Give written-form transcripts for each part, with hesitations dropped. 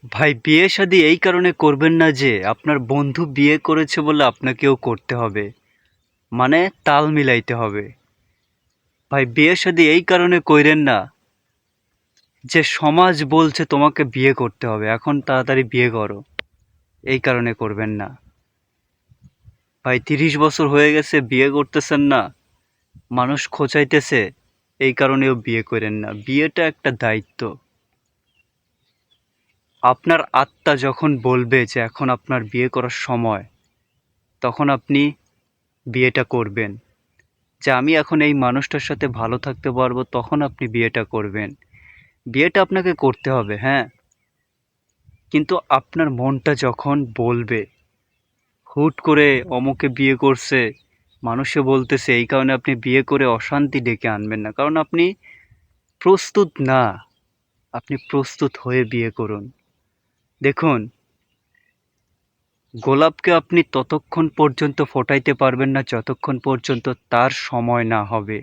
ভাই বিয়ে শাদী এই কারণে করবেন না যে আপনার বন্ধু বিয়ে করেছে বলে আপনাকেও করতে হবে। মানে তাল মিলাইতে হবে। ভাই বিয়ে শাদী এই কারণে কইরেন না যে সমাজ বলছে তোমাকে বিয়ে করতে হবে, এখন তাড়াতাড়ি বিয়ে করো। এই কারণে করবেন না। ভাই 30 বছর হয়ে গেছে বিয়ে করতেছেন না, মানুষ খোঁচাইতেছে, এই কারণেও বিয়ে করেন না। বিয়েটা একটা দায়িত্ব। আপনার আত্মা যখন বলবে যে এখন আপনার বিয়ে করার সময়, তখন আপনি বিয়েটা করবেন। যে আমি এখন এই মানুষটার সাথে ভালো থাকতে পারবো, তখন আপনি বিয়েটা করবেন। বিয়েটা আপনাকে করতে হবে, হ্যাঁ, কিন্তু আপনার মনটা যখন বলবে, হুট করে অমুকে বিয়ে করছে, মানুষে বলতেছে, এই কারণে আপনি বিয়ে করে অশান্তি ডেকে আনবেন না, কারণ আপনি প্রস্তুত না। আপনি প্রস্তুত হয়ে বিয়ে করুন। দেখুন, গোলাপকে আপনি ততক্ষণ পর্যন্ত ফোটাইতে পারবেন না যতক্ষণ পর্যন্ত তার সময় না হবে।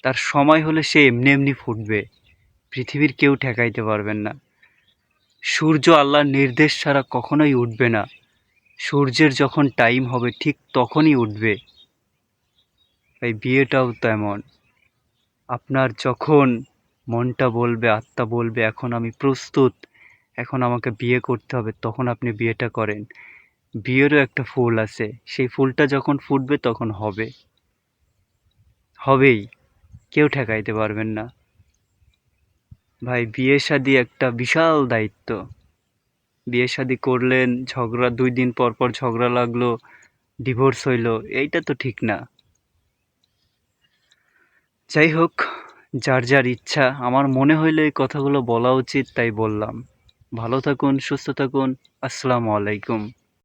তার সময় হলে সে এমনি এমনি ফুটবে। পৃথিবীর কেউ ঠেকাইতে পারবেন না। সূর্য আল্লাহর নির্দেশ ছাড়া কখনোই উঠবে না। সূর্যের যখন টাইম হবে ঠিক তখনই উঠবে। তাই বিয়েটাও তেমন। আপনার যখন মনটা বলবে, আত্মা বলবে এখন আমি প্রস্তুত, এখন আমাকে বিয়ে করতে হবে, তখন আপনি বিয়েটা করেন। বিয়েরও একটা ফুল আছে, সেই ফুলটা যখন ফুটবে তখন হবে। হবেই, কেউ ঠেকাইতে পারবেন না। ভাই বিয়ে শাদী একটা বিশাল দায়িত্ব। বিয়ে শাদী করলেন, ঝগড়া 2 দিন পর পর ঝগড়া লাগলো, ডিভোর্স হইলো, এইটা তো ঠিক না। যাই হোক, যার যার ইচ্ছা। আমার মনে হইলো এই কথাগুলো বলা উচিত, তাই বললাম। ভালো থাকুন, সুস্থ থাকুন। আসসালামু আলাইকুম।